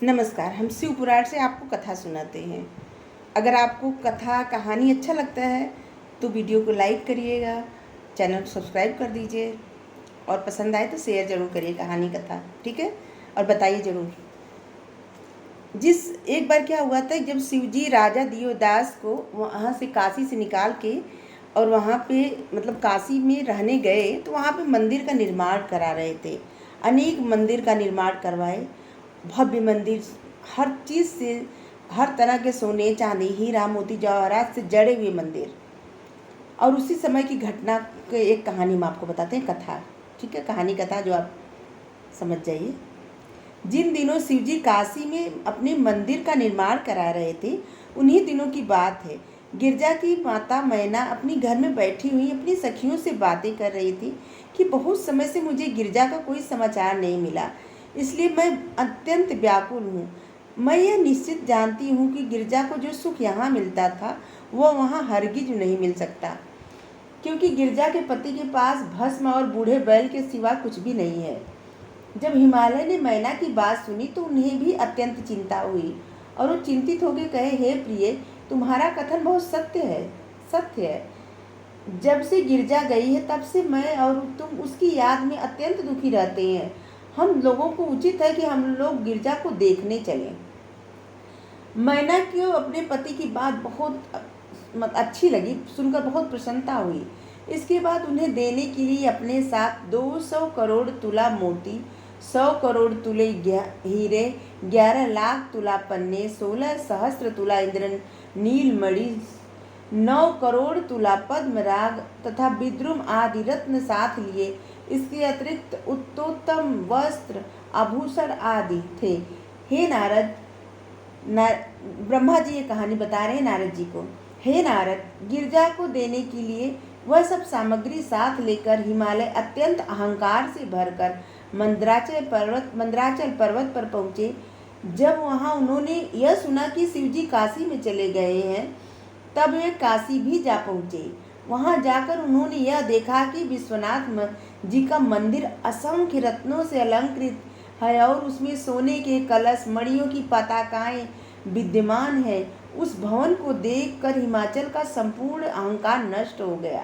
नमस्कार। हम शिव पुराण से आपको कथा सुनाते हैं। अगर आपको कथा कहानी अच्छा लगता है तो वीडियो को लाइक करिएगा, चैनल को सब्सक्राइब कर दीजिए और पसंद आए तो शेयर ज़रूर करिए कहानी कथा, ठीक है। और बताइए ज़रूर। एक बार क्या हुआ था, जब शिवजी राजा दियोदास को वहाँ से काशी से निकाल के और वहाँ पे मतलब काशी में रहने गए तो वहाँ पे मंदिर का निर्माण करा रहे थे। अनेक मंदिर का निर्माण करवाए, भव्य मंदिर, हर चीज़ से, हर तरह के सोने चांदी हीरा मोती जवाहरात से जड़े हुए मंदिर। और उसी समय की घटना के एक कहानी में आपको बताते हैं, कथा, ठीक है, कहानी कथा जो आप समझ जाइए। जिन दिनों शिवजी काशी में अपने मंदिर का निर्माण करा रहे थे, उन्हीं दिनों की बात है। गिरजा की माता मैना अपनी घर में बैठी हुई अपनी सखियों से बातें कर रही थी कि बहुत समय से मुझे गिरजा का कोई समाचार नहीं मिला, इसलिए मैं अत्यंत व्याकुल हूँ। मैं यह निश्चित जानती हूँ कि गिरजा को जो सुख यहाँ मिलता था वह वहाँ हरगिज नहीं मिल सकता, क्योंकि गिरजा के पति के पास भस्म और बूढ़े बैल के सिवा कुछ भी नहीं है। जब हिमालय ने मैना की बात सुनी तो उन्हें भी अत्यंत चिंता हुई और वो चिंतित होकर कहे, हे प्रिय, तुम्हारा कथन बहुत सत्य है। जब से गिरजा गई है तब से मैं और तुम उसकी याद में अत्यंत दुखी रहते हैं। हम लोगों को उचित है कि हम लोग गिरजा को देखने चलें। मैना को अपने पति की बात बहुत अच्छी लगी, सुनकर बहुत प्रसन्नता हुई। इसके बाद उन्हें देने के लिए अपने साथ 200 करोड़ तुला मोती, 100 करोड़ तुले हीरे, 11 लाख तुला पन्ने, 16 सहस्त्र तुला इंद्र नीलमणि, 9 करोड़ तुला पद्मराग तथा विद्रुम आदि रत्न साथ लिए। इसके अतिरिक्त उत्तोत्तम वस्त्र आभूषण आदि थे। हे नारद, ब्रह्मा जी ये कहानी बता रहे हैं नारद जी को। हे नारद, गिरजा को देने के लिए वह सब सामग्री साथ लेकर हिमालय अत्यंत अहंकार से भरकर मंदराचल पर्वत पर पहुँचे। जब वहाँ उन्होंने यह सुना कि शिवजी काशी में चले गए हैं, तब वे काशी भी जा पहुँचे। वहाँ जाकर उन्होंने यह देखा कि विश्वनाथ जी का मंदिर असंख्य रत्नों से अलंकृत है और उसमें सोने के कलश, मणियों की पताकाएं विद्यमान है। उस भवन को देखकर हिमाचल का संपूर्ण अहंकार नष्ट हो गया।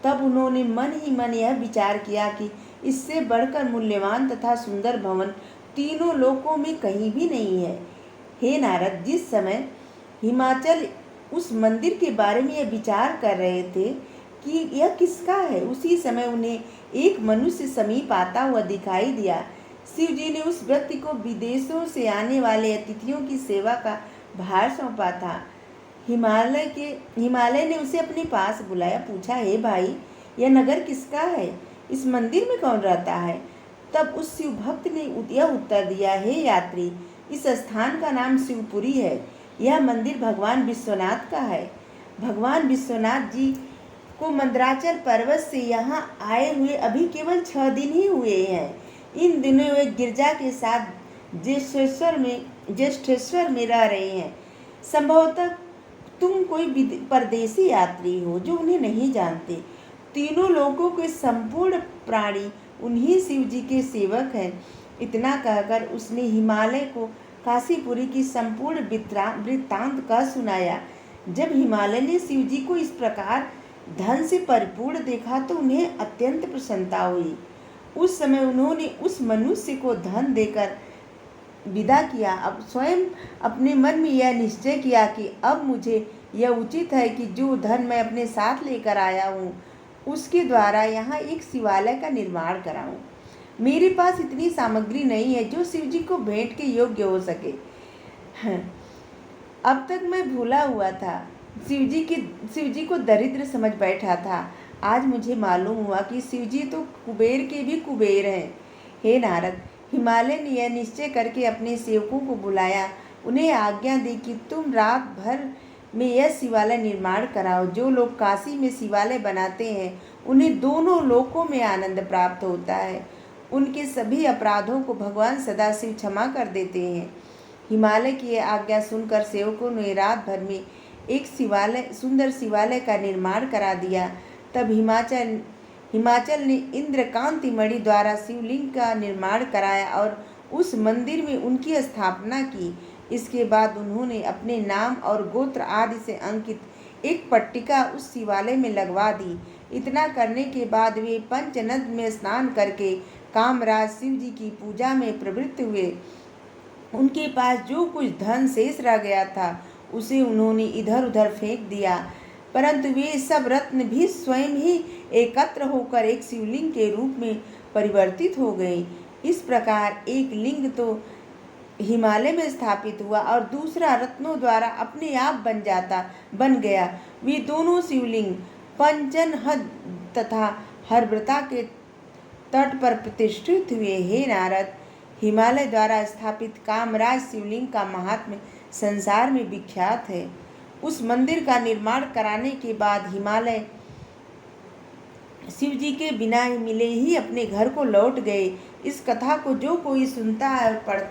तब उन्होंने मन ही मन यह विचार किया कि इससे बढ़कर मूल्यवान तथा सुंदर भवन तीनों लोकों में कहीं भी नहीं है। हे नारद, जिस समय हिमाचल उस मंदिर के बारे में यह विचार कर रहे थे कि यह किसका है, उसी समय उन्हें एक मनुष्य समीप आता हुआ दिखाई दिया। शिव जी ने उस व्यक्ति को विदेशों से आने वाले अतिथियों की सेवा का भार सौंपा था। हिमालय ने उसे अपने पास बुलाया, पूछा, हे भाई, यह नगर किसका है? इस मंदिर में कौन रहता है? तब उस शिव भक्त ने यह उत्तर दिया, हे यात्री, इस स्थान का नाम शिवपुरी है। यह मंदिर भगवान विश्वनाथ का है। भगवान विश्वनाथ जी को मंदराचल पर्वत से यहाँ आए हुए अभी केवल 6 दिन ही हुए हैं। इन दिनों वे गिरजा के साथ ज्येष्ठेश्वर में रह रहे हैं। संभवतः तुम कोई परदेसी यात्री हो जो उन्हें नहीं जानते। तीनों लोगों के संपूर्ण प्राणी उन्हीं शिव जी के सेवक हैं। इतना कहकर उसने हिमालय को काशीपुरी की संपूर्ण वृत्तांत कह सुनाया। जब हिमालय ने शिव जी को इस प्रकार धन से परिपूर्ण देखा तो उन्हें अत्यंत प्रसन्नता हुई। उस समय उन्होंने उस मनुष्य को धन देकर विदा किया। अब स्वयं अपने मन में यह निश्चय किया कि अब मुझे यह उचित है कि जो धन मैं अपने साथ लेकर आया हूँ उसके द्वारा यहाँ एक शिवालय का निर्माण कराऊँ। मेरे पास इतनी सामग्री नहीं है जो शिव जी को भेंट के योग्य हो सके। अब तक मैं भूला हुआ था, शिव जी को दरिद्र समझ बैठा था। आज मुझे मालूम हुआ कि शिव जी तो कुबेर के भी कुबेर हैं। हे नारद, हिमालय ने यह निश्चय करके अपने सेवकों को बुलाया, उन्हें आज्ञा दी कि तुम रात भर में यह शिवालय निर्माण कराओ। जो लोग काशी में शिवालय बनाते हैं उन्हें दोनों लोकों में आनंद प्राप्त होता है। उनके सभी अपराधों को भगवान सदाशिव क्षमा कर देते हैं। हिमालय की आज्ञा सुनकर सेवकों ने रात भर में एक सुंदर शिवालय का निर्माण करा दिया। तब हिमाचल ने इंद्रकांति मणि द्वारा शिवलिंग का निर्माण कराया और उस मंदिर में उनकी स्थापना की। इसके बाद उन्होंने अपने नाम और गोत्र आदि से अंकित एक पट्टिका उस शिवालय में लगवा दी। इतना करने के बाद वे पंचनद में स्नान करके कामराज शिव जी की पूजा में प्रवृत्त हुए। उनके पास जो कुछ धन शेष रह गया था उसे उन्होंने इधर उधर फेंक दिया, परंतु वे सब रत्न भी स्वयं ही एकत्र होकर एक शिवलिंग के रूप में परिवर्तित हो गए। इस प्रकार एक लिंग तो हिमालय में स्थापित हुआ और दूसरा रत्नों द्वारा अपने आप बन गया। वे दोनों शिवलिंग पंचनहद तथा हर्बृता के तट पर प्रतिष्ठित हुए। हे नारद, हिमालय द्वारा स्थापित कामराज शिवलिंग का महात्म्य संसार में विख्यात है। उस मंदिर का निर्माण कराने के बाद हिमालय शिव जी के बिना मिले ही अपने घर को लौट गए। इस कथा को जो कोई सुनता है और पढ़ता